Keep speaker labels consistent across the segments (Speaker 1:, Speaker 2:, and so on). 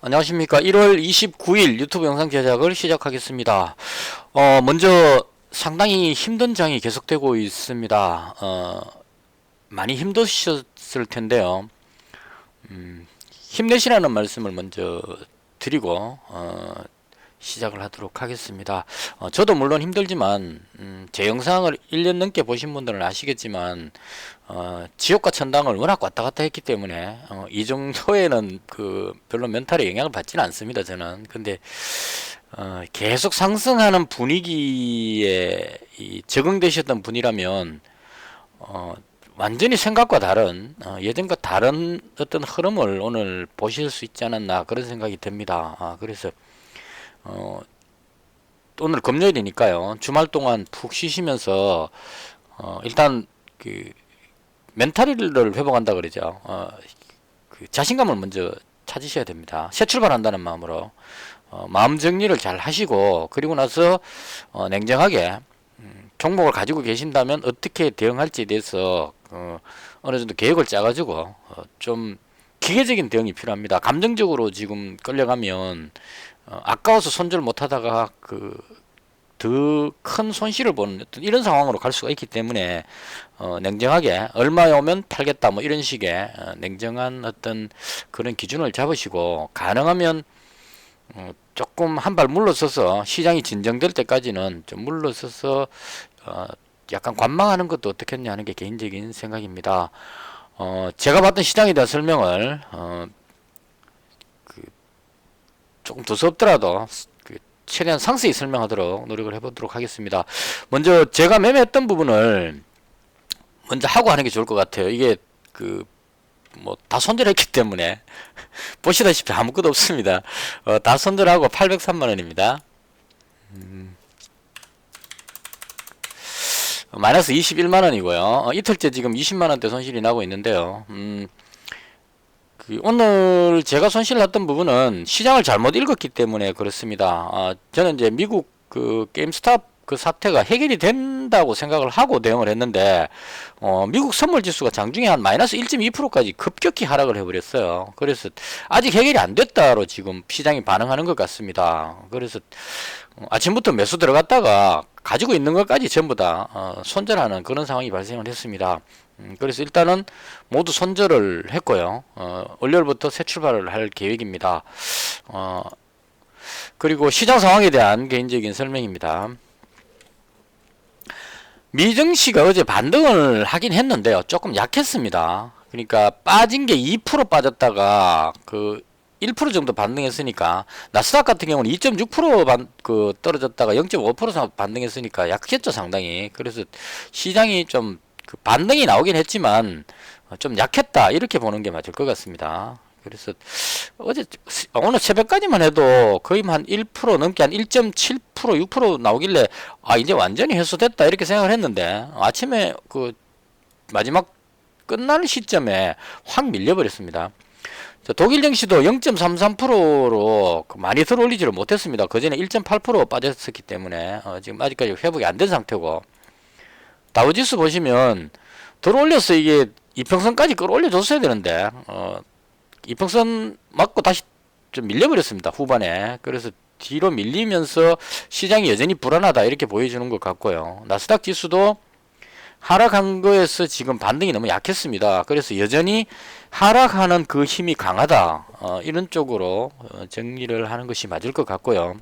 Speaker 1: 안녕하십니까. 1월 29일 유튜브 영상 제작을 시작하겠습니다. 먼저 상당히 힘든 장이 계속되고 있습니다. 많이 힘드셨을 텐데요. 힘내시라는 말씀을 먼저 드리고 시작을 하도록 하겠습니다. 저도 물론 힘들지만 제 영상을 1년 넘게 보신 분들은 아시겠지만 지옥과 천당을 워낙 왔다 갔다 했기 때문에 이 정도에는 별로 멘탈에 영향을 받지는 않습니다. 저는. 근데 계속 상승하는 분위기에 적응되셨던 분이라면 완전히 생각과 다른 예전과 다른 어떤 흐름을 오늘 보실 수 있지 않았나 그런 생각이 듭니다. 그래서 오늘 금요일이니까요. 주말 동안 푹 쉬시면서 일단 멘탈을 회복한다 그러죠. 자신감을 먼저 찾으셔야 됩니다. 새 출발한다는 마음으로 마음 정리를 잘 하시고 그리고 나서 냉정하게 종목을 가지고 계신다면 어떻게 대응할지에 대해서 어느 정도 계획을 짜가지고 좀 기계적인 대응이 필요합니다. 감정적으로 지금 끌려가면 아까워서 손절 못하다가 더 큰 손실을 보는 어떤 이런 상황으로 갈 수가 있기 때문에 냉정하게 얼마에 오면 팔겠다 뭐 이런 식의 냉정한 어떤 그런 기준을 잡으시고 가능하면 조금 한 발 물러서서 시장이 진정될 때까지는 좀 물러서서 약간 관망하는 것도 어떻겠냐 하는 게 개인적인 생각입니다. 제가 봤던 시장에 대한 설명을 조금 두서없더라도 최대한 상세히 설명하도록 노력을 해보도록 하겠습니다. 먼저 제가 매매했던 부분을 먼저 하고 하는 게 좋을 것 같아요. 이게 뭐 다 손절했기 때문에 보시다시피 아무것도 없습니다. 다 손절하고 803만원입니다. 마이너스 21만원이고요. 이틀째 지금 20만원대 손실이 나고 있는데요. 오늘 제가 손실 났던 부분은 시장을 잘못 읽었기 때문에 그렇습니다. 저는 이제 미국 게임스탑 사태가 해결이 된다고 생각을 하고 대응을 했는데 미국 선물 지수가 장중에 한 마이너스 1.2%까지 급격히 하락을 해버렸어요. 그래서 아직 해결이 안 됐다로 지금 시장이 반응하는 것 같습니다. 그래서 아침부터 매수 들어갔다가 가지고 있는 것까지 전부 다 손절하는 그런 상황이 발생을 했습니다. 그래서 일단은 모두 손절을 했고요. 월요일부터 새 출발을 할 계획입니다. 그리고 시장 상황에 대한 개인적인 설명입니다. 미증시가 어제 반등을 하긴 했는데요. 조금 약했습니다. 그러니까 빠진 게 2% 빠졌다가 1% 정도 반등했으니까 나스닥 같은 경우는 2.6% 떨어졌다가 0.5% 반등했으니까 약했죠 상당히. 그래서 시장이 좀 반등이 나오긴 했지만 좀 약했다 이렇게 보는 게 맞을 것 같습니다. 그래서 오늘 새벽까지만 해도 거의 한 1% 넘게 한 1.7% 6% 나오길래 이제 완전히 해소됐다 이렇게 생각을 했는데 아침에 마지막 끝나는 시점에 확 밀려버렸습니다. 독일 증시도 0.33%로 많이 들어올리지를 못했습니다. 그전에 1.8% 빠졌었기 때문에 지금 아직까지 회복이 안 된 상태고, 다우지수 보시면 들어올려서 이게 이평선까지 끌어올려줬어야 되는데 이평선 맞고 다시 좀 밀려버렸습니다. 후반에. 그래서 뒤로 밀리면서 시장이 여전히 불안하다 이렇게 보여주는 것 같고요. 나스닥 지수도 하락한 거에서 지금 반등이 너무 약했습니다. 그래서 여전히 하락하는 그 힘이 강하다 이런 쪽으로 정리를 하는 것이 맞을 것 같고요.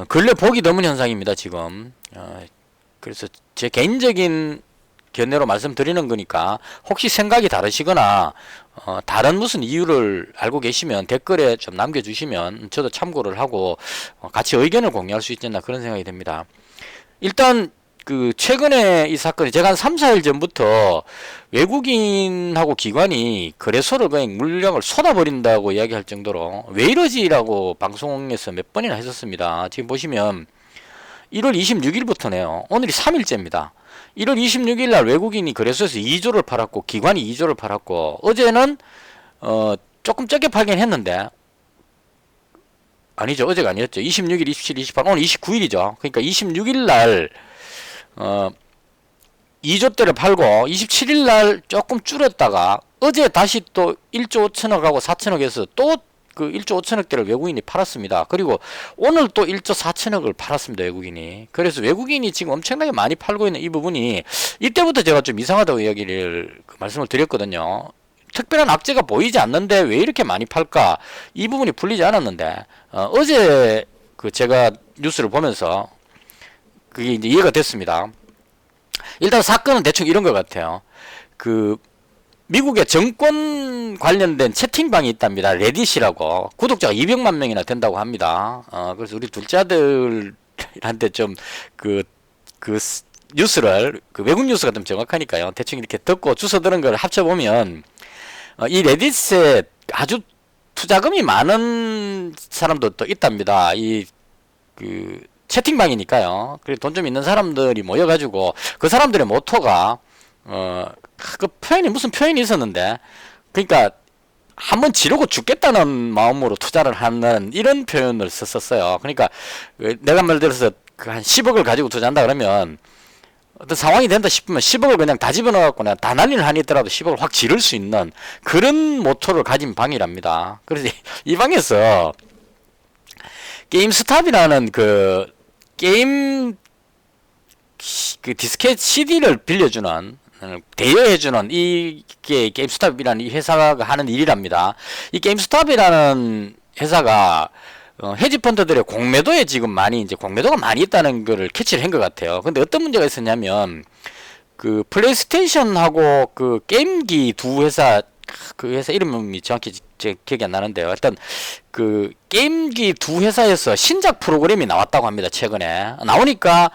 Speaker 1: 근래 복이 드문 현상입니다. 지금 그래서 제 개인적인 견해로 말씀드리는 거니까 혹시 생각이 다르시거나 다른 무슨 이유를 알고 계시면 댓글에 좀 남겨주시면 저도 참고를 하고 같이 의견을 공유할 수 있지 않나 그런 생각이 듭니다. 일단 최근에 이 사건이 제가 한 3, 4일 전부터 외국인하고 기관이 거래소를 그냥 물량을 쏟아버린다고 이야기할 정도로 왜 이러지라고 방송에서 몇 번이나 했었습니다. 지금 보시면 1월 26일부터네요. 오늘이 3일째입니다. 1월 26일 날 외국인이 거래소에서 2조를 팔았고 기관이 2조를 팔았고 어제는 조금 적게 팔긴 했는데 아니죠. 어제가 아니었죠. 26일, 27일, 28일 오늘 29일이죠. 그러니까 26일 날 2조대를 팔고 27일 날 조금 줄였다가 어제 다시 또 1조 5천억하고 4천억에서 또 그 1조 5천억대를 외국인이 팔았습니다. 그리고 오늘 또 1조 4천억을 팔았습니다. 외국인이. 그래서 외국인이 지금 엄청나게 많이 팔고 있는 이 부분이 이때부터 제가 좀 이상하다고 이야기를 말씀을 드렸거든요. 특별한 악재가 보이지 않는데 왜 이렇게 많이 팔까? 이 부분이 풀리지 않았는데 어제 그 제가 뉴스를 보면서 그게 이제 이해가 됐습니다. 일단 사건은 대충 이런 것 같아요. 그 미국의 정권 관련된 채팅방이 있답니다. 레딧이라고. 구독자가 200만 명이나 된다고 합니다. 그래서 우리 둘째 아들한테 좀 뉴스를, 외국 뉴스가 좀 정확하니까요. 대충 이렇게 듣고 주워 들은 걸 합쳐보면, 이 레딧에 아주 투자금이 많은 사람도 또 있답니다. 채팅방이니까요. 그리고 돈 좀 있는 사람들이 모여가지고, 그 사람들의 모토가, 그 표현이 무슨 표현이 있었는데, 그러니까 한번 지르고 죽겠다는 마음으로 투자를 하는 이런 표현을 썼었어요. 그러니까 내가 말 들어서 그 한 10억을 가지고 투자한다 그러면 어떤 상황이 된다 싶으면 10억을 그냥 다 집어넣어갖고 그냥 다 난리를 하니더라도 10억을 확 지를 수 있는 그런 모토를 가진 방이랍니다. 그래서 이 방에서 게임스탑이라는 그 게임 그 디스켓 CD를 빌려주는 대여해주는 이게 게임스탑이라는 이 회사가 하는 일이랍니다. 이 게임스탑이라는 회사가 헤지펀드들의 공매도에 지금 많이 이제 공매도가 많이 있다는 거를 캐치를 한 것 같아요. 근데 어떤 문제가 있었냐면 그 플레이스테이션하고 그 게임기 두 회사 그 회사 이름이 정확히 제 기억이 안 나는데요. 일단 그 게임기 두 회사에서 신작 프로그램이 나왔다고 합니다. 최근에 나오니까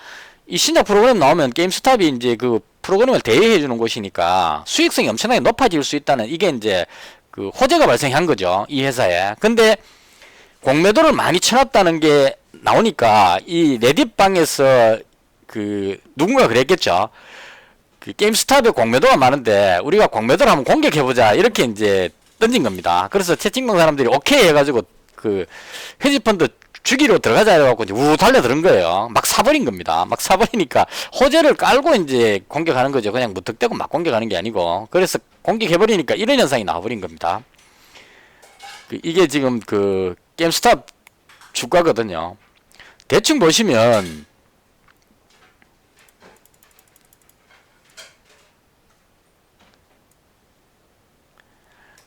Speaker 1: 이 신작 프로그램 나오면 게임스탑이 이제 그 프로그램을 대여해 주는 곳이니까 수익성이 엄청나게 높아질 수 있다는 이게 이제 그 호재가 발생한 거죠. 이 회사에. 근데 공매도를 많이 쳐놨다는 게 나오니까 이 레딧방에서 그 누군가 그랬겠죠. 그 게임스탑에 공매도가 많은데 우리가 공매도를 한번 공격해보자 이렇게 이제 던진 겁니다. 그래서 채팅방 사람들이 오케이 해가지고 그 헤지펀드 주기로 들어가자 해갖고 이제 우 달려드는 거예요. 막 사버린 겁니다. 막 사버리니까 호재를 깔고 이제 공격하는 거죠. 그냥 무턱대고 막 공격하는 게 아니고. 그래서 공격해버리니까 이런 현상이 나와버린 겁니다. 이게 지금 그 게임스탑 주가거든요. 대충 보시면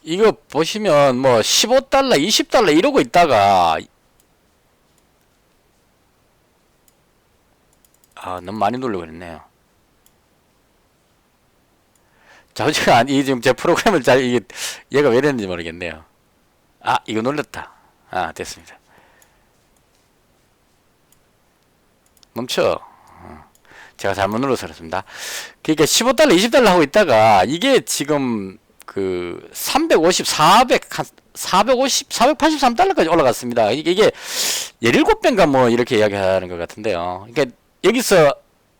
Speaker 1: 이거 보시면 뭐 15달러, 20달러 이러고 있다가 너무 많이 눌러버렸네요. 잠시만, 이 지금 제 프로그램을 얘가 왜 됐는지 모르겠네요. 이거 눌렀다. 됐습니다. 멈춰. 제가 잘못 눌러서 그렇습니다. 그러니까 15달러, 20달러 하고 있다가 이게 지금 그 350, 483달러까지 올라갔습니다. 이게 17배인가 뭐 이렇게 이야기하는 것 같은데요. 그러니까 여기서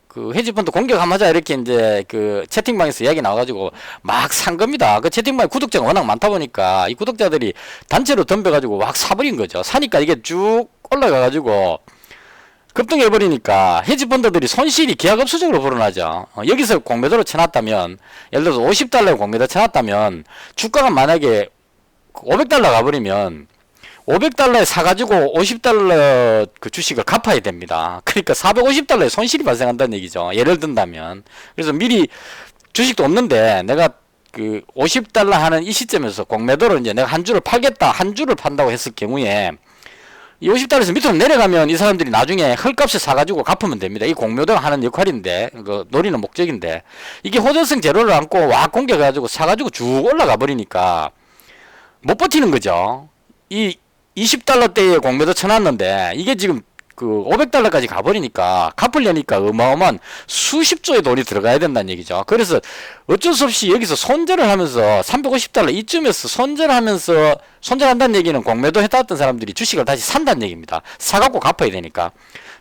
Speaker 1: 그 헤지펀드 공격 한번 하자 이렇게 이제 그 채팅방에서 이야기 나와가지고 막 산 겁니다. 그 채팅방에 구독자가 워낙 많다 보니까 이 구독자들이 단체로 덤벼가지고 막 사버린 거죠. 사니까 이게 쭉 올라가가지고 급등해버리니까 헤지펀드들이 손실이 기하급수적으로 불어나죠. 여기서 공매도를 쳐놨다면 예를 들어서 50달러에 공매도 쳐놨다면 주가가 만약에 500달러 가버리면 500달러에 사가지고 50달러 그 주식을 갚아야 됩니다. 그러니까 450달러에 손실이 발생한다는 얘기죠. 예를 든다면. 그래서 미리 주식도 없는데 내가 그 50달러 하는 이 시점에서 공매도를 이제 내가 한 주를 팔겠다, 한 주를 판다고 했을 경우에 이 50달러에서 밑으로 내려가면 이 사람들이 나중에 헐값에 사가지고 갚으면 됩니다. 이 공매도가 하는 역할인데, 그 노리는 목적인데, 이게 호전성 제로를 안고 와 공개해가지고 사가지고 쭉 올라가 버리니까 못 버티는 거죠. 이 20달러대에 공매도 쳐놨는데 이게 지금 그 500달러까지 가버리니까 갚으려니까 어마어마한 수십조의 돈이 들어가야 된다는 얘기죠. 그래서 어쩔 수 없이 여기서 손절을 하면서 350달러 이쯤에서 손절한다는 얘기는 공매도 해놨던 사람들이 주식을 다시 산다는 얘기입니다. 사갖고 갚아야 되니까.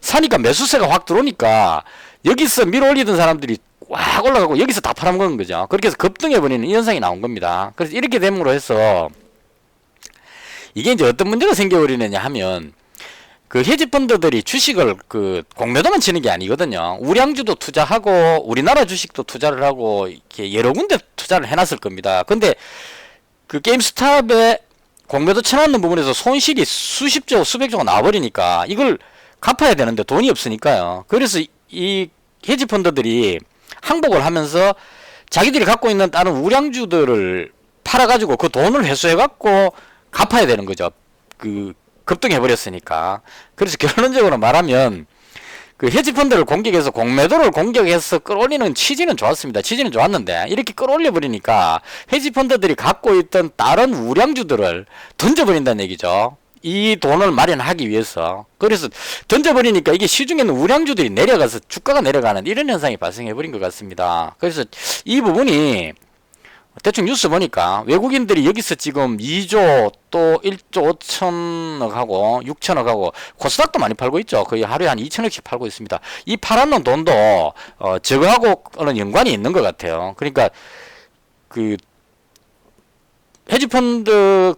Speaker 1: 사니까 매수세가 확 들어오니까 여기서 밀어올리던 사람들이 확 올라가고 여기서 다 팔아먹은 거죠. 그렇게 해서 급등해버리는 이 현상이 나온 겁니다. 그래서 이렇게 됨으로 해서 이게 이제 어떤 문제가 생겨버리느냐 하면 그 헤지펀드들이 주식을 그 공매도만 치는 게 아니거든요. 우량주도 투자하고 우리나라 주식도 투자를 하고 이렇게 여러 군데 투자를 해놨을 겁니다. 근데 그 게임스탑에 공매도 쳐놨는 부분에서 손실이 수십조 수백조가 나와버리니까 이걸 갚아야 되는데 돈이 없으니까요. 그래서 이 헤지펀드들이 항복을 하면서 자기들이 갖고 있는 다른 우량주들을 팔아가지고 그 돈을 회수해갖고 갚아야 되는 거죠. 그 급등해버렸으니까. 그래서 결론적으로 말하면 그 헤지펀드를 공격해서 공매도를 공격해서 끌어올리는 취지는 좋았습니다. 취지는 좋았는데 이렇게 끌어올려버리니까 헤지펀드들이 갖고 있던 다른 우량주들을 던져버린다는 얘기죠. 이 돈을 마련하기 위해서. 그래서 던져버리니까 이게 시중에 있는 우량주들이 내려가서 주가가 내려가는 이런 현상이 발생해버린 것 같습니다. 그래서 이 부분이 대충 뉴스 보니까 외국인들이 여기서 지금 2조 또 1조 5천억하고 6천억하고 코스닥도 많이 팔고 있죠. 거의 하루에 한 2천억씩 팔고 있습니다. 이 팔아놓은 돈도 저거하고는 연관이 있는 것 같아요. 그러니까 그 헤지펀드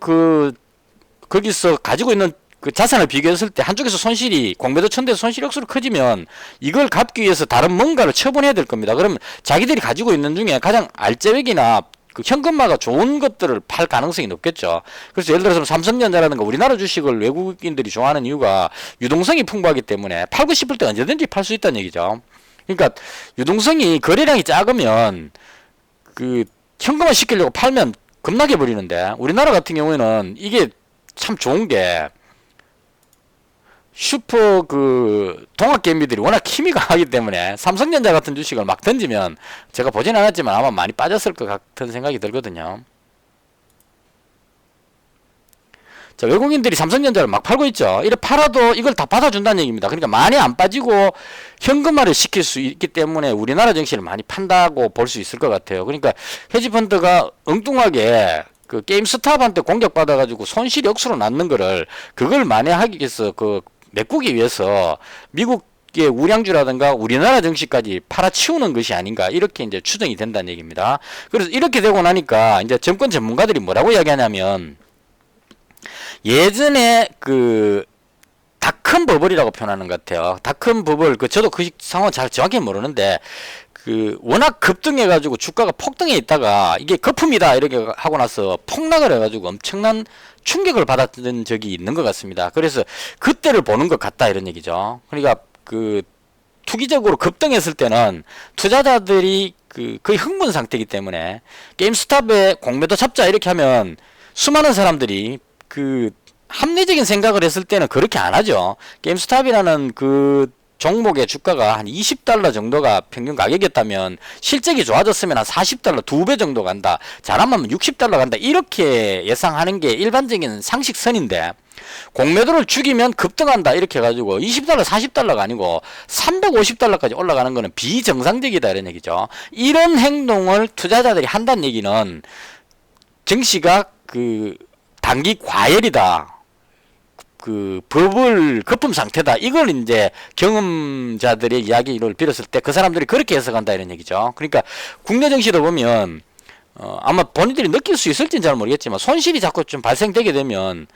Speaker 1: 거기서 가지고 있는 그 자산을 비교했을 때 한쪽에서 손실이 공매도 천대에서 손실이 억수로 커지면 이걸 갚기 위해서 다른 뭔가를 처분해야 될 겁니다. 그러면 자기들이 가지고 있는 중에 가장 알짜배기나 그 현금화가 좋은 것들을 팔 가능성이 높겠죠. 그래서 예를 들어서 삼성전자라든가 우리나라 주식을 외국인들이 좋아하는 이유가 유동성이 풍부하기 때문에 팔고 싶을 때 언제든지 팔 수 있다는 얘기죠. 그러니까 유동성이 거래량이 작으면 그 현금화 시키려고 팔면 급락해 버리는데 우리나라 같은 경우에는 이게 참 좋은 게 슈퍼 그 동학개미들이 워낙 힘이 강하기 때문에 삼성전자 같은 주식을 막 던지면 제가 보진 않았지만 아마 많이 빠졌을 것 같은 생각이 들거든요. 자, 외국인들이 삼성전자를 막 팔고 있죠. 이래 팔아도 이걸 다 받아준다는 얘기입니다. 그러니까 많이 안 빠지고 현금화를 시킬 수 있기 때문에 우리나라 증시를 많이 판다고 볼 수 있을 것 같아요. 그러니까 헤지펀드가 엉뚱하게 그 게임스탑한테 공격받아가지고 손실이 억수로 났는 거를 그걸 만회하기 위해서 그 메꾸기 위해서 미국의 우량주라든가 우리나라 증시까지 팔아치우는 것이 아닌가 이렇게 이제 추정이 된다는 얘기입니다. 그래서 이렇게 되고 나니까 이제 정권 전문가들이 뭐라고 이야기하냐면 예전에 그 닷컴 버블이라고 표현하는 것 같아요. 닷컴 버블 저도 그 상황 잘 정확히 모르는데 그 워낙 급등해가지고 주가가 폭등해 있다가 이게 거품이다 이렇게 하고 나서 폭락을 해가지고 엄청난 충격을 받았던 적이 있는 것 같습니다. 그래서 그때를 보는 것 같다 이런 얘기죠. 그러니까 그 투기적으로 급등했을 때는 투자자들이 그 거의 흥분 상태이기 때문에 게임스탑에 공매도 잡자 이렇게 하면 수많은 사람들이 그 합리적인 생각을 했을 때는 그렇게 안 하죠. 게임스탑이라는 그 종목의 주가가 한 20달러 정도가 평균 가격이었다면 실적이 좋아졌으면 한 40달러 2배 정도 간다. 잘하면 60달러 간다. 이렇게 예상하는 게 일반적인 상식선인데 공매도를 죽이면 급등한다. 이렇게 해가지고 20달러 40달러가 아니고 350달러까지 올라가는 거는 비정상적이다 이런 얘기죠. 이런 행동을 투자자들이 한다는 얘기는 증시가 그 단기 과열이다. 그 버블 거품 상태다. 이걸 이제 경험자들의 이야기를 빌었을 때 그 사람들이 그렇게 해석한다 이런 얘기죠. 그러니까 국내 증시도 보면 아마 본인들이 느낄 수 있을지는 잘 모르겠지만 손실이 자꾸 좀 발생되게 되면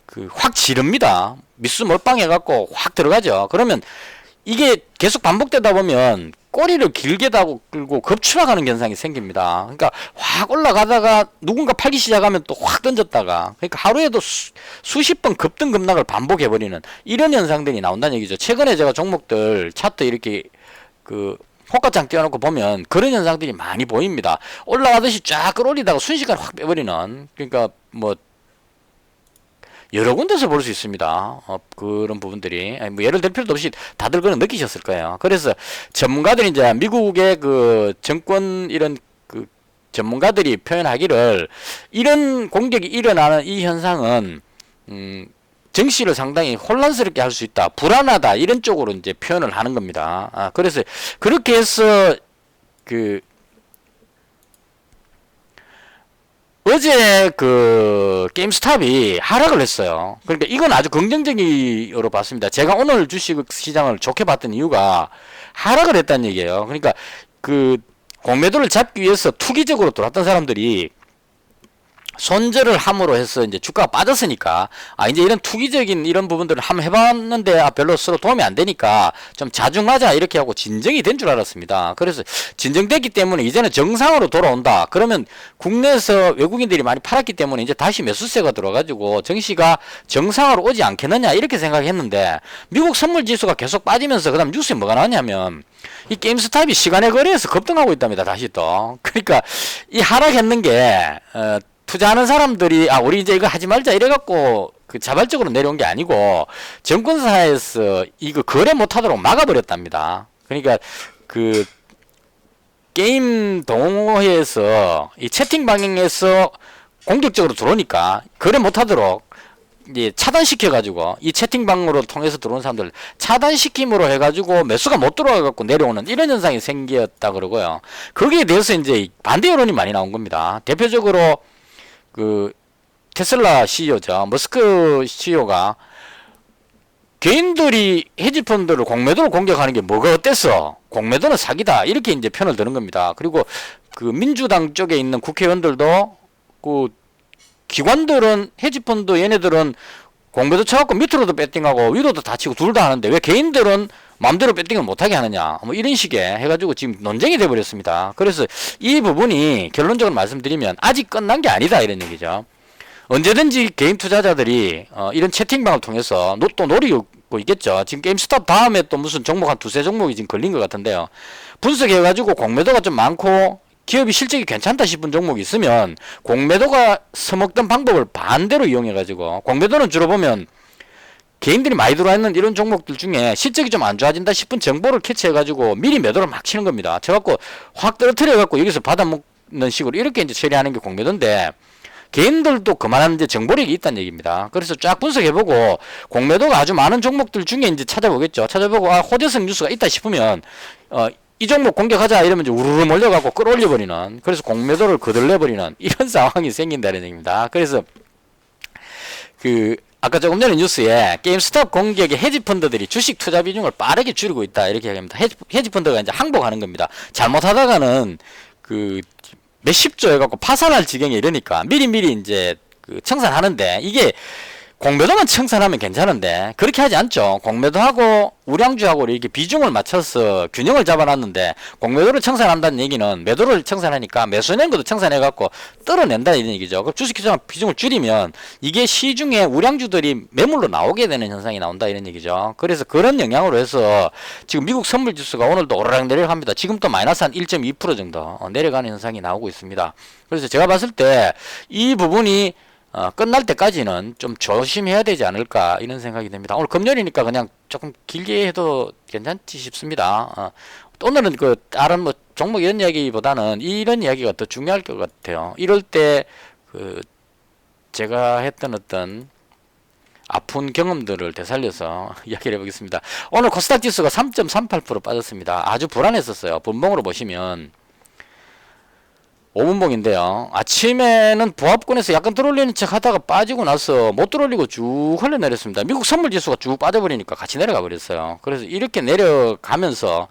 Speaker 1: 그 확 지릅니다. 미수 몰빵해 갖고 확 들어가죠. 그러면 이게 계속 반복되다 보면 꼬리를 길게 다고 끌고 급추락하는 현상이 생깁니다. 그러니까 확 올라가다가 누군가 팔기 시작하면 또 확 던졌다가 그러니까 하루에도 수십 번 급등 급락을 반복해버리는 이런 현상들이 나온다는 얘기죠. 최근에 제가 종목들 차트 이렇게 그 호가창 띄워놓고 보면 그런 현상들이 많이 보입니다. 올라가듯이 쫙 끌어올리다가 순식간에 확 빼버리는 그러니까 뭐 여러 군데서 볼 수 있습니다. 그런 부분들이. 뭐 예를 들 필요도 없이 다들 그런 느끼셨을 거예요. 그래서 전문가들이 이제 미국의 그 정권 이런 그 전문가들이 표현하기를 이런 공격이 일어나는 이 현상은, 증시를 상당히 혼란스럽게 할 수 있다. 불안하다. 이런 쪽으로 이제 표현을 하는 겁니다. 그래서 그렇게 해서 어제 그 게임스탑이 하락을 했어요. 그러니까 이건 아주 긍정적으로 봤습니다. 제가 오늘 주식 시장을 좋게 봤던 이유가 하락을 했다는 얘기예요. 그러니까 그 공매도를 잡기 위해서 투기적으로 돌았던 사람들이 손절을 함으로 해서 이제 주가가 빠졌으니까 이제 이런 투기적인 이런 부분들을 한번 해봤는데 별로 서로 도움이 안 되니까 좀 자중하자 이렇게 하고 진정이 된 줄 알았습니다. 그래서 진정됐기 때문에 이제는 정상으로 돌아온다. 그러면 국내에서 외국인들이 많이 팔았기 때문에 이제 다시 매수세가 들어가지고 정시가 정상으로 오지 않겠느냐 이렇게 생각했는데 미국 선물 지수가 계속 빠지면서 그다음 뉴스에 뭐가 나왔냐면 이 게임스탑이 시간의 거래에서 급등하고 있답니다. 다시 또. 그러니까 이 하락했는 게 투자하는 사람들이 우리 이제 이거 하지 말자 이래갖고 그 자발적으로 내려온 게 아니고 정권사에서 이거 거래 못하도록 막아버렸답니다. 그러니까 그 게임 동호회에서 이 채팅 방향에서 공격적으로 들어오니까 거래 못하도록 이제 차단시켜가지고 이 채팅방으로 통해서 들어오는 사람들 차단시킴으로 해가지고 매수가 못 들어와갖고 내려오는 이런 현상이 생겼다 그러고요. 거기에 대해서 이제 반대 여론이 많이 나온 겁니다. 대표적으로 그 테슬라 CEO죠. 머스크 CEO가 개인들이 헤지펀드를 공매도로 공격하는 게 뭐가 어땠어? 공매도는 사기다. 이렇게 이제 편을 드는 겁니다. 그리고 그 민주당 쪽에 있는 국회의원들도 그 기관들은 헤지펀드 얘네들은 공매도 쳐갖고 밑으로도 배팅하고 위로도 다치고 둘 다 하는데 왜 개인들은 마음대로 배팅을 못하게 하느냐 뭐 이런 식의 해가지고 지금 논쟁이 돼버렸습니다. 그래서 이 부분이 결론적으로 말씀드리면 아직 끝난 게 아니다 이런 얘기죠. 언제든지 개인 투자자들이 이런 채팅방을 통해서 또 노리고 있겠죠. 지금 게임스탑 다음에 또 무슨 종목 한 두세 종목이 지금 걸린 것 같은데요. 분석해가지고 공매도가 좀 많고 기업이 실적이 괜찮다 싶은 종목이 있으면 공매도가 써먹던 방법을 반대로 이용해가지고 공매도는 주로 보면 개인들이 많이 들어와 있는 이런 종목들 중에 실적이 좀 안 좋아진다 싶은 정보를 캐치해가지고 미리 매도를 막 치는 겁니다. 쳐갖고 확 떨어뜨려갖고 여기서 받아먹는 식으로 이렇게 이제 처리하는 게 공매도인데 개인들도 그만한 이제 정보력이 있다는 얘기입니다. 그래서 쫙 분석해보고 공매도가 아주 많은 종목들 중에 이제 찾아보겠죠. 찾아보고 호재성 뉴스가 있다 싶으면 이 종목 공격하자 이러면 이제 우르르 몰려가고 끌어올려버리는 그래서 공매도를 거들내버리는 이런 상황이 생긴다는 얘기입니다. 그래서 그 아까 조금 전에 뉴스에 게임스탑 공격에 헤지펀드들이 주식 투자 비중을 빠르게 줄이고 있다 이렇게 얘기합니다. 헤지펀드가 이제 항복하는 겁니다. 잘못하다가는 그 몇십조 해갖고 파산할 지경에 이르니까 미리미리 이제 그 청산하는데 이게 공매도만 청산하면 괜찮은데 그렇게 하지 않죠. 공매도하고 우량주하고 이렇게 비중을 맞춰서 균형을 잡아놨는데 공매도를 청산한다는 얘기는 매도를 청산하니까 매수낸 것도 청산해갖고 떨어낸다 이런 얘기죠. 그럼 주식 비중을 줄이면 이게 시중에 우량주들이 매물로 나오게 되는 현상이 나온다 이런 얘기죠. 그래서 그런 영향으로 해서 지금 미국 선물지수가 오늘도 오르락 내려갑니다. 지금 또 마이너스 한 1.2% 정도 내려가는 현상이 나오고 있습니다. 그래서 제가 봤을 때 이 부분이 끝날 때까지는 좀 조심해야 되지 않을까 이런 생각이 듭니다. 오늘 금요일이니까 그냥 조금 길게 해도 괜찮지 싶습니다. 오늘은 그 다른 뭐 종목 이런 이야기보다는 이런 이야기가 더 중요할 것 같아요. 이럴 때 그 제가 했던 어떤 아픈 경험들을 되살려서 이야기를 해보겠습니다. 오늘 코스닥 지수가 3.38% 빠졌습니다. 아주 불안했었어요. 분봉으로 보시면 5분봉인데요. 아침에는 보합권에서 약간 들어올리는 척 하다가 빠지고 나서 못 들어올리고 쭉 흘러내렸습니다. 미국 선물지수가 쭉 빠져버리니까 같이 내려가 버렸어요. 그래서 이렇게 내려가면서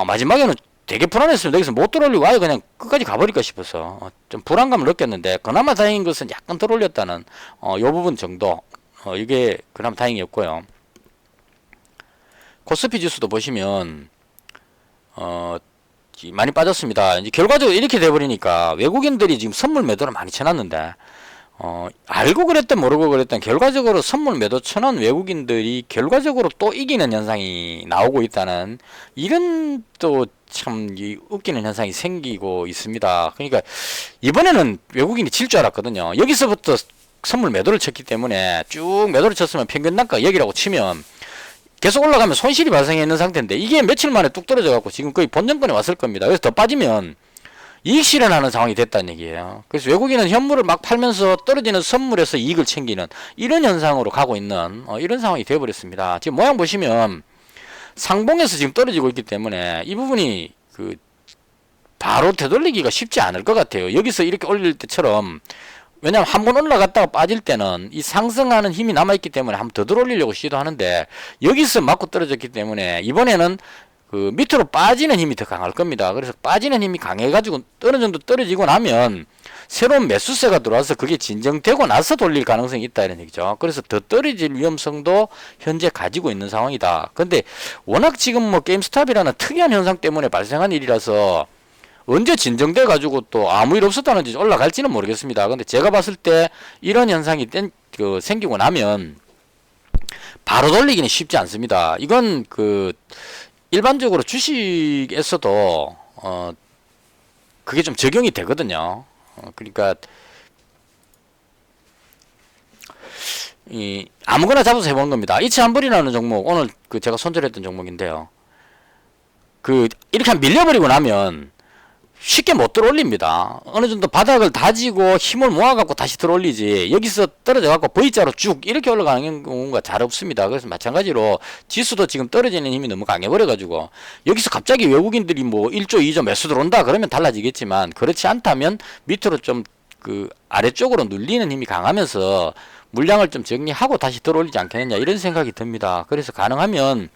Speaker 1: 마지막에는 되게 불안했습니다. 여기서 못 들어올리고 아예 그냥 끝까지 가버릴까 싶어서 좀 불안감을 느꼈는데 그나마 다행인 것은 약간 들어올렸다는 요 부분 정도 이게 그나마 다행이었고요. 코스피 지수도 보시면 많이 빠졌습니다. 이제 결과적으로 이렇게 돼버리니까 외국인들이 지금 선물 매도를 많이 쳐놨는데 알고 그랬든 모르고 그랬든 결과적으로 선물 매도 쳐놓은 외국인들이 결과적으로 또 이기는 현상이 나오고 있다는 이런 또 참 웃기는 현상이 생기고 있습니다. 그러니까 이번에는 외국인이 질 줄 알았거든요. 여기서부터 선물 매도를 쳤기 때문에 쭉 매도를 쳤으면 평균 단가 여기라고 치면 계속 올라가면 손실이 발생해 있는 상태인데 이게 며칠 만에 뚝 떨어져 갖고 지금 거의 본전권에 왔을 겁니다. 그래서 더 빠지면 이익 실현하는 상황이 됐다는 얘기예요. 그래서 외국인은 현물을 막 팔면서 떨어지는 선물에서 이익을 챙기는 이런 현상으로 가고 있는 이런 상황이 되어버렸습니다. 지금 모양 보시면 상봉에서 지금 떨어지고 있기 때문에 이 부분이 그 바로 되돌리기가 쉽지 않을 것 같아요. 여기서 이렇게 올릴 때처럼 왜냐하면 한 번 올라갔다가 빠질 때는 이 상승하는 힘이 남아있기 때문에 한 번 더 들어올리려고 시도하는데 여기서 맞고 떨어졌기 때문에 이번에는 그 밑으로 빠지는 힘이 더 강할 겁니다. 그래서 빠지는 힘이 강해가지고 어느 정도 떨어지고 나면 새로운 매수세가 들어와서 그게 진정되고 나서 돌릴 가능성이 있다 이런 얘기죠. 그래서 더 떨어질 위험성도 현재 가지고 있는 상황이다. 근데 워낙 지금 뭐 게임스탑이라는 특이한 현상 때문에 발생한 일이라서 언제 진정돼 가지고 또 아무 일 없었다는지 올라갈지는 모르겠습니다. 근데 제가 봤을 때 이런 현상이 생기고 나면 바로 돌리기는 쉽지 않습니다. 이건 일반적으로 주식에서도 그게 좀 적용이 되거든요. 그러니까 아무거나 잡아서 해보는 겁니다. 이치한불이라는 종목 오늘 제가 손절했던 종목인데요. 이렇게 밀려버리고 나면 쉽게 못 들어올립니다. 어느 정도 바닥을 다지고 힘을 모아갖고 다시 들어올리지, 여기서 떨어져갖고 V자로 쭉 이렇게 올라가는 경우가 잘 없습니다. 그래서 마찬가지로 지수도 지금 떨어지는 힘이 너무 강해버려가지고 여기서 갑자기 외국인들이 뭐 1조 2조 매수 들어온다 그러면 달라지겠지만, 그렇지 않다면 밑으로 좀 아래쪽으로 눌리는 힘이 강하면서 물량을 좀 정리하고 다시 들어올리지 않겠느냐 이런 생각이 듭니다. 그래서 가능하면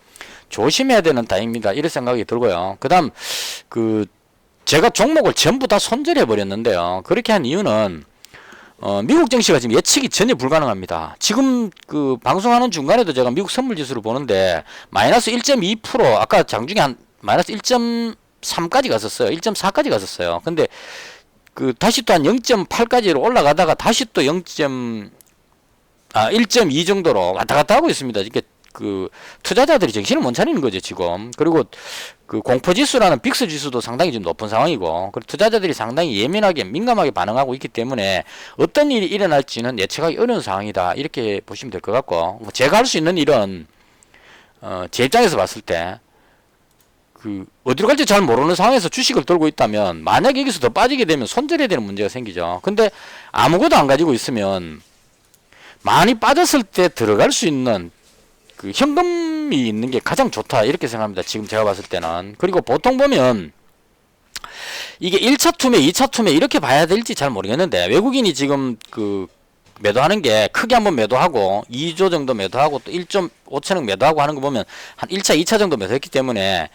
Speaker 1: 조심해야 되는 타입입니다. 이런 생각이 들고요. 그 다음 제가 종목을 전부 다 손절해 버렸는데요. 그렇게 한 이유는 미국 증시가 지금 예측이 전혀 불가능합니다. 지금 방송하는 중간에도 제가 미국 선물지수를 보는데 마이너스 1.2%, 아까 장중에 한 마이너스 1.3까지 갔었어요. 1.4까지 갔었어요. 근데 다시 또 한 0.8까지로 올라가다가 다시 또 1.2 정도로 왔다 갔다 하고 있습니다. 이게 투자자들이 정신을 못 차리는 거죠, 지금. 그리고 공포지수라는 빅스 지수도 상당히 좀 높은 상황이고, 그리고 투자자들이 상당히 예민하게, 민감하게 반응하고 있기 때문에 어떤 일이 일어날지는 예측하기 어려운 상황이다. 이렇게 보시면 될 것 같고, 제가 할 수 있는 일은, 제 입장에서 봤을 때, 어디로 갈지 잘 모르는 상황에서 주식을 들고 있다면, 만약에 여기서 더 빠지게 되면 손절해야 되는 문제가 생기죠. 근데 아무것도 안 가지고 있으면, 많이 빠졌을 때 들어갈 수 있는 현금이 있는 게 가장 좋다 이렇게 생각합니다. 지금 제가 봤을 때는. 그리고 보통 보면 이게 1차 투매 2차 투매 이렇게 봐야 될지 잘 모르겠는데, 외국인이 지금 매도하는 게 크게 한번 매도하고 2조 정도 매도하고 또 1.5천억 매도하고 하는 거 보면 한 1차 2차 정도 매도했기 때문에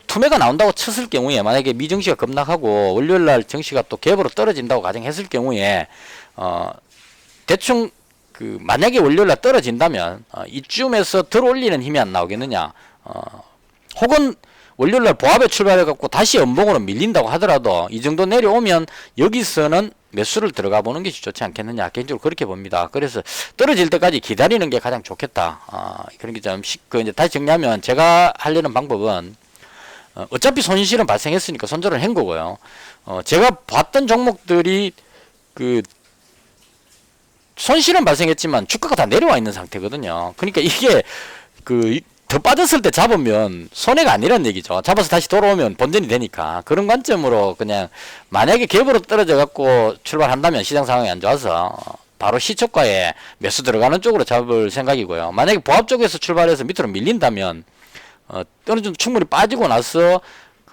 Speaker 1: 투매가 나온다고 쳤을 경우에, 만약에 미증시가 급락하고 월요일날 증시가 또 갭으로 떨어진다고 가정했을 경우에 대충 만약에 월요일날 떨어진다면 이쯤에서 들어올리는 힘이 안 나오겠느냐, 혹은 월요일날 보합에 출발해갖고 다시 연봉으로 밀린다고 하더라도 이 정도 내려오면 여기서는 매수를 들어가 보는 것이 좋지 않겠느냐, 개인적으로 그렇게 봅니다. 그래서 떨어질 때까지 기다리는 게 가장 좋겠다. 그런 게 좀 이제 다시 정리하면, 제가 하려는 방법은 어차피 손실은 발생했으니까 손절을 한 거고요. 제가 봤던 종목들이 손실은 발생했지만 주가가 다 내려와 있는 상태거든요. 그러니까 이게 더 빠졌을 때 잡으면 손해가 아니란 얘기죠. 잡아서 다시 돌아오면 본전이 되니까. 그런 관점으로 그냥, 만약에 갭으로 떨어져 갖고 출발한다면 시장 상황이 안 좋아서 바로 시초가에 매수 들어가는 쪽으로 잡을 생각이고요. 만약에 보합 쪽에서 출발해서 밑으로 밀린다면 어느 정도 충분히 빠지고 나서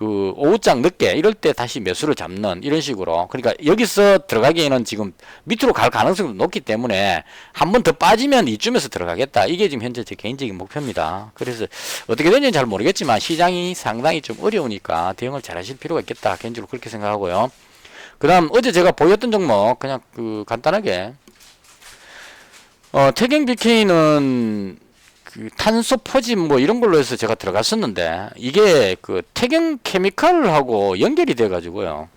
Speaker 1: 오후장 늦게 이럴 때 다시 매수를 잡는 이런 식으로. 그러니까 여기서 들어가기에는 지금 밑으로 갈 가능성도 높기 때문에 한 번 더 빠지면 이쯤에서 들어가겠다. 이게 지금 현재 제 개인적인 목표입니다. 그래서 어떻게 되는지는 잘 모르겠지만 시장이 상당히 좀 어려우니까 대응을 잘 하실 필요가 있겠다. 개인적으로 그렇게 생각하고요. 그 다음 어제 제가 보였던 종목 그냥 간단하게 태경 BK는 탄소 포집 뭐 이런 걸로 해서 제가 들어갔었는데, 이게 태경 케미칼하고 연결이 돼 가지고요.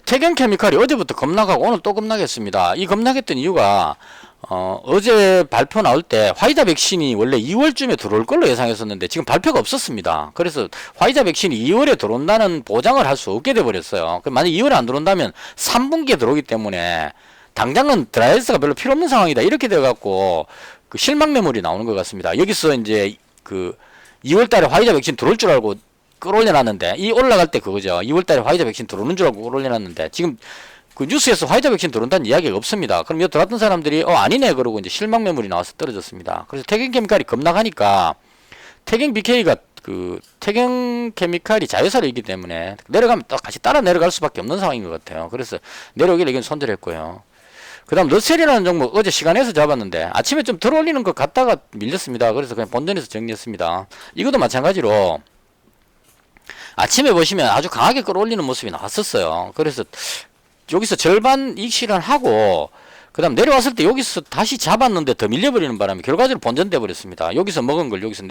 Speaker 1: 태경 케미칼이 어제부터 급락하고 오늘 또 급락했습니다. 이 급락했던 이유가 어제 발표 나올 때 화이자 백신이 원래 2월쯤에 들어올 걸로 예상했었는데 지금 발표가 없었습니다. 그래서 화이자 백신이 2월에 들어온다는 보장을 할 수 없게 돼 버렸어요. 만약 2월에 안 들어온다면 3분기에 들어오기 때문에 당장은 드라이아이스가 별로 필요 없는 상황이다 이렇게 돼갖고 실망 매물이 나오는 것 같습니다. 여기서 이제 2월달에 화이자 백신 들어올 줄 알고 끌어올려놨는데, 이 올라갈 때 그거죠. 2월달에 화이자 백신 들어오는 줄 알고 끌어올려놨는데 지금 뉴스에서 화이자 백신 들어온다는 이야기가 없습니다. 그럼 여기 들어왔던 사람들이 아니네 그러고 이제 실망 매물이 나와서 떨어졌습니다. 그래서 태경케미칼이 급락하니까 태경 BK가 태경 케미칼이 자회사이기 때문에 내려가면 또 같이 따라 내려갈 수밖에 없는 상황인 것 같아요. 그래서 내려오길 이건 손절했고요. 그 다음 러셀이라는 종목 어제 시간에서 잡았는데 아침에 좀 들어올리는 것 같다가 밀렸습니다. 그래서 그냥 본전에서 정리했습니다. 이것도 마찬가지로 아침에 보시면 아주 강하게 끌어올리는 모습이 나왔었어요. 그래서 여기서 절반 이익 실현하고 그 다음 내려왔을 때 여기서 다시 잡았는데 더 밀려버리는 바람에 결과적으로 본전돼 버렸습니다. 여기서 먹은 걸 여기서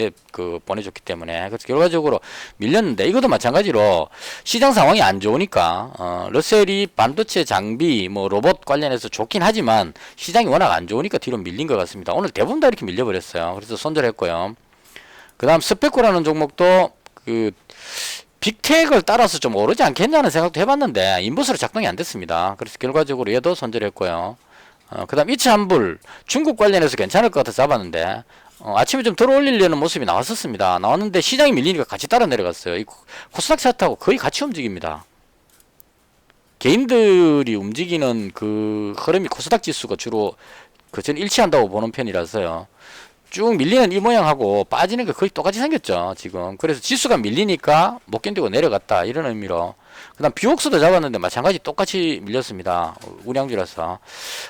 Speaker 1: 보내줬기 때문에. 그래서 결과적으로 밀렸는데, 이것도 마찬가지로 시장 상황이 안 좋으니까 러셀이 반도체 장비 뭐 로봇 관련해서 좋긴 하지만 시장이 워낙 안 좋으니까 뒤로 밀린 것 같습니다. 오늘 대부분 다 이렇게 밀려버렸어요. 그래서 손절했고요. 그 다음 스페코라는 종목도 빅텍을 따라서 좀 오르지 않겠냐는 생각도 해봤는데 인버스로 작동이 안 됐습니다. 그래서 결과적으로 얘도 손절했고요. 그 다음 이츠한불 중국 관련해서 괜찮을 것 같아서 잡았는데 아침에 좀 들어올리려는 모습이 나왔었습니다. 나왔는데 시장이 밀리니까 같이 따라 내려갔어요. 이 코스닥 차트하고 거의 같이 움직입니다. 개인들이 움직이는 그 흐름이 코스닥 지수가 주로 저는 일치한다고 보는 편이라서요. 쭉 밀리는 이 모양하고 빠지는 게 거의 똑같이 생겼죠 지금. 그래서 지수가 밀리니까 못 견디고 내려갔다, 이런 의미로. 그 다음 뷰옥스도 잡았는데 마찬가지 똑같이 밀렸습니다. 우량주라서.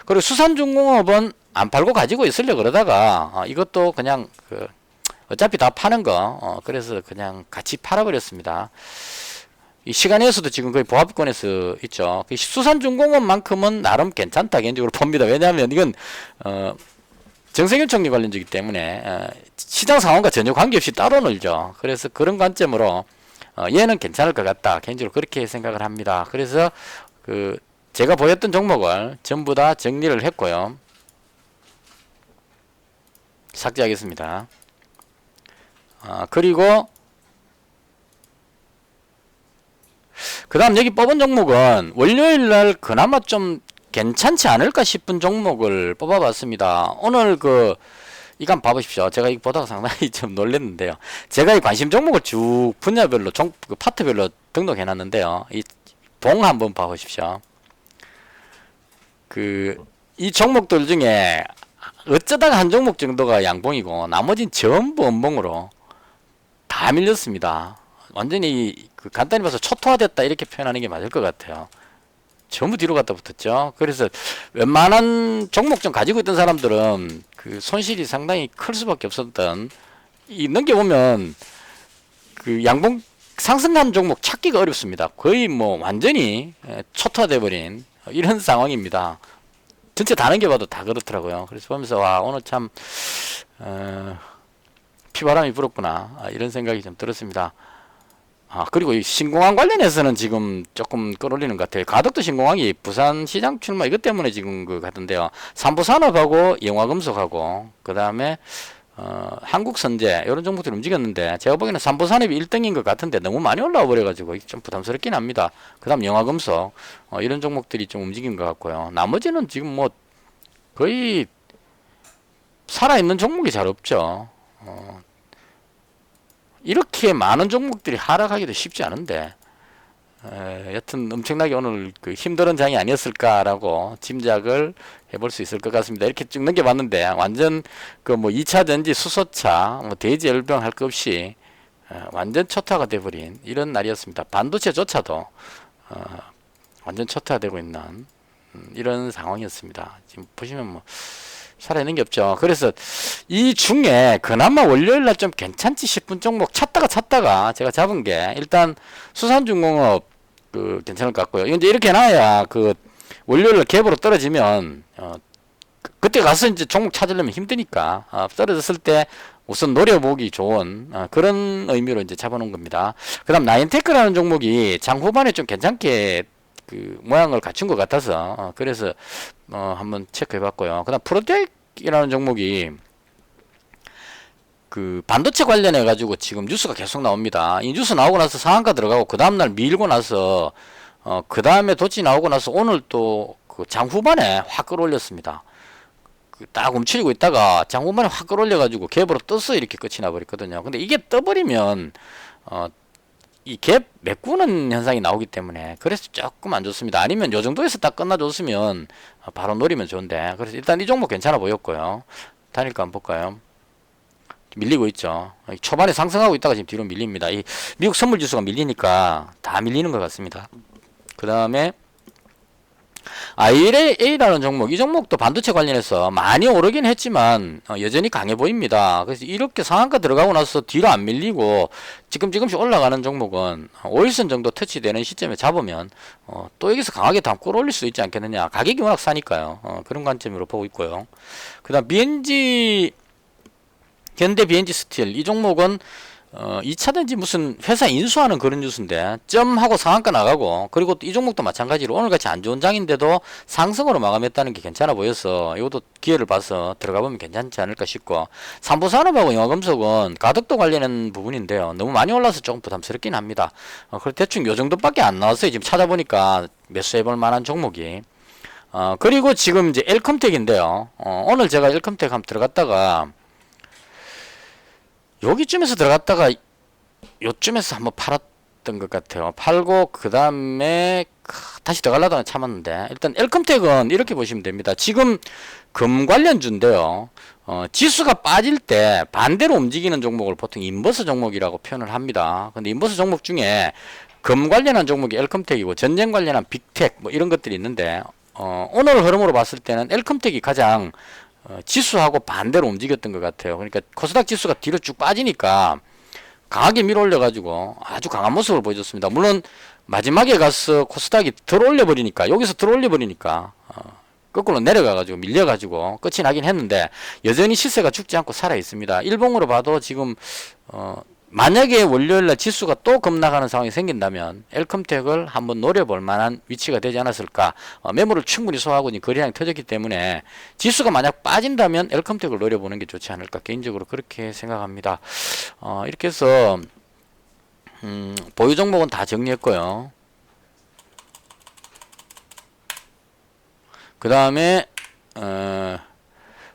Speaker 1: 그리고 수산중공업은 안 팔고 가지고 있으려 그러다가 이것도 그냥 어차피 다 파는 거 그래서 그냥 같이 팔아버렸습니다. 이 시간에서도 지금 거의 보합권에서 있죠. 수산중공업만큼은 나름 괜찮다 개인적으로 봅니다. 왜냐하면 이건 정세균 총리 관련주이기 때문에 시장 상황과 전혀 관계없이 따로 놀죠. 그래서 그런 관점으로 얘는 괜찮을 것 같다, 개인적으로 그렇게 생각을 합니다. 그래서 제가 보였던 종목을 전부 다 정리를 했고요. 삭제하겠습니다. 그리고 그 다음 여기 뽑은 종목은 월요일날 그나마 좀 괜찮지 않을까 싶은 종목을 뽑아봤습니다. 오늘 이거 한번 봐보십시오. 제가 이거 보다가 상당히 좀 놀랐는데요. 제가 이 관심 종목을 쭉 분야별로 파트별로 등록해놨는데요. 이 봉 한번 봐보십시오. 이 종목들 중에 어쩌다가 한 종목 정도가 양봉이고 나머지는 전부 음봉으로 다 밀렸습니다. 완전히 간단히 봐서 초토화됐다 이렇게 표현하는 게 맞을 것 같아요. 전부 뒤로 갔다 붙었죠. 그래서 웬만한 종목 좀 가지고 있던 사람들은 손실이 상당히 클 수밖에 없었던, 넘겨보면 양봉 상승한 종목 찾기가 어렵습니다. 거의 뭐 완전히 초토화돼 버린 이런 상황입니다. 전체 다 넘겨봐도 다 그렇더라고요. 그래서 보면서 와, 오늘 참 피바람이 불었구나, 이런 생각이 좀 들었습니다. 그리고 이 신공항 관련해서는 지금 조금 끌어올리는 것 같아요. 가덕도 신공항이 부산 시장 출마 이것 때문에 지금 같은데요. 삼보산업하고 영화금속하고 그 다음에 한국선제 이런 종목들이 움직였는데, 제가 보기에는 삼보산업이 1등인 것 같은데 너무 많이 올라와 버려가지고 좀 부담스럽긴 합니다. 그 다음 영화금속 이런 종목들이 좀 움직인 것 같고요. 나머지는 지금 뭐 거의 살아있는 종목이 잘 없죠. 이렇게 많은 종목들이 하락하기도 쉽지 않은데, 여튼 엄청나게 오늘 힘든 장이 아니었을까라고 짐작을 해볼 수 있을 것 같습니다. 이렇게 쭉 넘겨봤는데 완전 뭐 2차 전지, 수소차, 뭐 대지 열병 할 것 없이 완전 초토화가 돼버린 이런 날이었습니다. 반도체조차도 완전 초토화되고 있는 이런 상황이었습니다. 지금 보시면 뭐 살아있는 게 없죠. 그래서 이 중에 그나마 월요일날 좀 괜찮지 싶은 종목 찾다가 제가 잡은 게, 일단 수산중공업 괜찮을 것 같고요. 이제 이렇게 해놔야 월요일날 갭으로 떨어지면 그때 가서 이제 종목 찾으려면 힘드니까 떨어졌을 때 우선 노려보기 좋은 그런 의미로 이제 잡아놓은 겁니다. 그 다음 나인테크라는 종목이 장 후반에 좀 괜찮게 모양을 갖춘 것 같아서 그래서 한번 체크해봤고요. 그 다음 프로텍이라는 종목이 반도체 관련해 가지고 지금 뉴스가 계속 나옵니다. 이 뉴스 나오고 나서 상한가 들어가고 그 다음날 밀고 나서 그 다음에 도치 나오고 나서 오늘 또 장 후반에 확 끌어올렸습니다. 딱 움츠리고 있다가 장 후반에 확 끌어올려 가지고 갭으로 떠서 이렇게 끝이 나버렸거든요. 근데 이게 떠버리면 이 갭 메꾸는 현상이 나오기 때문에 그래서 조금 안 좋습니다. 아니면 요 정도에서 딱 끝나줬으면 바로 노리면 좋은데, 그래서 일단 이 종목 괜찮아 보였고요. 단일가 한번 볼까요? 밀리고 있죠. 초반에 상승하고 있다가 지금 뒤로 밀립니다. 이 미국 선물지수가 밀리니까 다 밀리는 것 같습니다. 그 다음에 ILA라는 종목, 이 종목도 반도체 관련해서 많이 오르긴 했지만 여전히 강해 보입니다. 그래서 이렇게 상한가 들어가고 나서 뒤로 안 밀리고 지금씩 올라가는 종목은 5일선 정도 터치되는 시점에 잡으면 또 여기서 강하게 다음 끌어올릴 수 있지 않겠느냐. 가격이 워낙 싸니까요. 그런 관점으로 보고 있고요. 그 다음 현대 BNG 스틸, 이 종목은 2차전지 무슨 회사 인수하는 그런 뉴스인데 점하고 상한가 나가고, 그리고 또 이 종목도 마찬가지로 오늘같이 안 좋은 장인데도 상승으로 마감했다는 게 괜찮아 보여서 이것도 기회를 봐서 들어가 보면 괜찮지 않을까 싶고, 삼보산업하고 영화금속은 가덕도 관련한 부분인데요. 너무 많이 올라서 조금 부담스럽긴 합니다. 그리고 대충 요 정도밖에 안 나왔어요. 지금 찾아보니까 매수해볼 만한 종목이. 그리고 지금 이제 엘컴텍인데요. 오늘 제가 엘컴텍 한번 들어갔다가 여기쯤에서 들어갔다가 요쯤에서 한번 팔았던 것 같아요. 팔고 그 다음에 다시 들어가려다가 참았는데, 일단 엘컴텍은 이렇게 보시면 됩니다. 지금 금 관련주인데요. 지수가 빠질 때 반대로 움직이는 종목을 보통 인버스 종목이라고 표현을 합니다. 근데 인버스 종목 중에 금 관련한 종목이 엘컴텍이고 전쟁 관련한 빅텍 뭐 이런 것들이 있는데, 오늘 흐름으로 봤을 때는 엘컴텍이 가장 지수하고 반대로 움직였던 것 같아요. 그러니까 코스닥 지수가 뒤로 쭉 빠지니까 강하게 밀어올려 가지고 아주 강한 모습을 보여줬습니다. 물론 마지막에 가서 코스닥이 들어올려 버리니까, 여기서 들어올려 버리니까 거꾸로 내려가 가지고 밀려 가지고 끝이 나긴 했는데 여전히 시세가 죽지 않고 살아 있습니다. 일봉으로 봐도 지금 만약에 월요일날 지수가 또 급락하는 상황이 생긴다면 엘컴텍을 한번 노려볼 만한 위치가 되지 않았을까. 매물을 충분히 소화하고 거래량이 터졌기 때문에 지수가 만약 빠진다면 엘컴텍을 노려보는 게 좋지 않을까, 개인적으로 그렇게 생각합니다. 이렇게 해서 보유 종목은 다 정리했고요. 그 다음에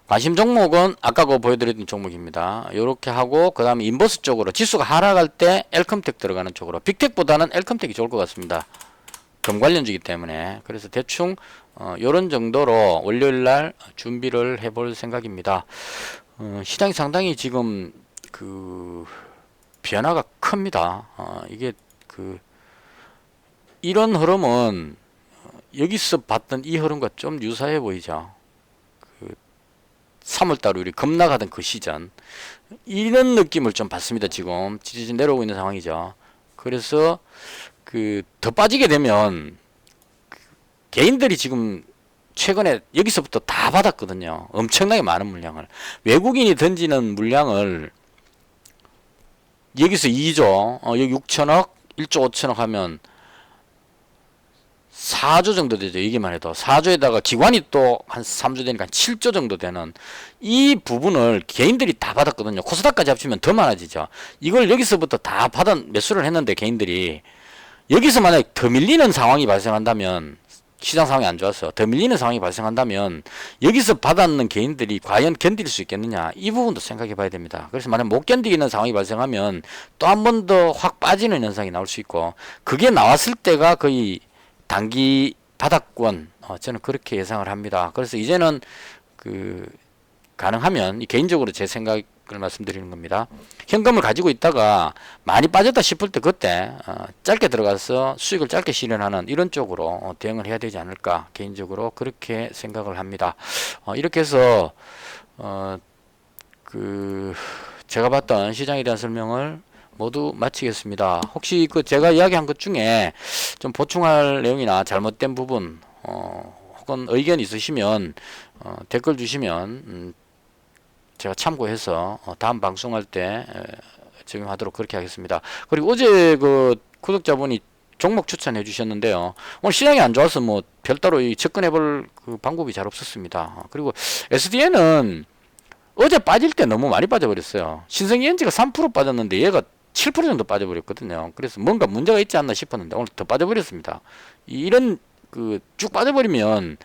Speaker 1: 관심 종목은 아까 그 보여드렸던 종목입니다. 요렇게 하고, 그 다음에 인버스 쪽으로 지수가 하락할 때 엘컴텍 들어가는 쪽으로, 빅텍보다는 엘컴텍이 좋을 것 같습니다. 금 관련주기 때문에. 그래서 대충 요런 정도로 월요일날 준비를 해볼 생각입니다. 시장이 상당히 지금 그 변화가 큽니다. 이게 이런 흐름은 여기서 봤던 이 흐름과 좀 유사해 보이죠. 3월달 우리 급락하던 그 시전, 이런 느낌을 좀 받습니다. 지금 지지지 내려오고 있는 상황이죠. 그래서 더 빠지게 되면 개인들이 지금 최근에 여기서부터 다 받았거든요. 엄청나게 많은 물량을, 외국인이 던지는 물량을 여기서 2조, 여기 6천억, 1조 5천억 하면 4조 정도 되죠. 이게만 해도 4조에다가 기관이 또 한 3조 되니까 7조 정도 되는 이 부분을 개인들이 다 받았거든요. 코스닥까지 합치면 더 많아지죠. 이걸 여기서부터 다 받아 매수를 했는데, 개인들이 여기서 만약 더 밀리는 상황이 발생한다면, 시장 상황이 안 좋아서 더 밀리는 상황이 발생한다면 여기서 받았는 개인들이 과연 견딜 수 있겠느냐, 이 부분도 생각해 봐야 됩니다. 그래서 만약 못 견디는 상황이 발생하면 또 한 번 더 확 빠지는 현상이 나올 수 있고, 그게 나왔을 때가 거의 단기 바닥권, 저는 그렇게 예상을 합니다. 그래서 이제는 가능하면, 개인적으로 제 생각을 말씀드리는 겁니다. 현금을 가지고 있다가 많이 빠졌다 싶을 때 그때 짧게 들어가서 수익을 짧게 실현하는 이런 쪽으로 대응을 해야 되지 않을까, 개인적으로 그렇게 생각을 합니다. 이렇게 해서 제가 봤던 시장에 대한 설명을 모두 마치겠습니다. 혹시 제가 이야기한 것 중에 좀 보충할 내용이나 잘못된 부분 혹은 의견 있으시면 댓글 주시면 제가 참고해서 다음 방송할 때 적용하도록 그렇게 하겠습니다. 그리고 어제 구독자분이 종목 추천해 주셨는데요. 오늘 시장이 안 좋아서 뭐 별도로 접근해 볼 방법이 잘 없었습니다. 그리고 SDN은 어제 빠질 때 너무 많이 빠져버렸어요. 신성ENG가 3% 빠졌는데 얘가 7% 정도 빠져버렸거든요. 그래서 뭔가 문제가 있지 않나 싶었는데 오늘 더 빠져버렸습니다. 이런 쭉 빠져버리면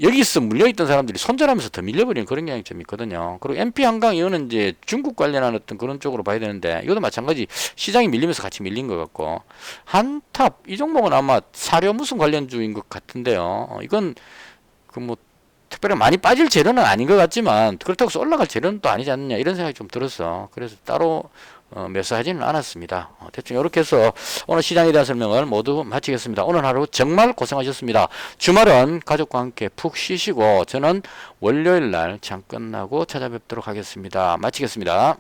Speaker 1: 여기서 물려있던 사람들이 손절하면서 더 밀려버리는 그런 경향이 좀 있거든요. 그리고 MP한강 이거는 이제 중국 관련한 어떤 그런 쪽으로 봐야 되는데, 이것도 마찬가지 시장이 밀리면서 같이 밀린 것 같고, 한탑 이 종목은 아마 사료 무슨 관련주인 것 같은데요. 이건 뭐 특별히 많이 빠질 재료는 아닌 것 같지만 그렇다고 해서 올라갈 재료는 또 아니지 않느냐, 이런 생각이 좀 들어서 그래서 따로 매수하지는 않았습니다. 대충 이렇게 해서 오늘 시장에 대한 설명을 모두 마치겠습니다. 오늘 하루 정말 고생하셨습니다. 주말은 가족과 함께 푹 쉬시고 저는 월요일 날 장 끝나고 찾아뵙도록 하겠습니다. 마치겠습니다.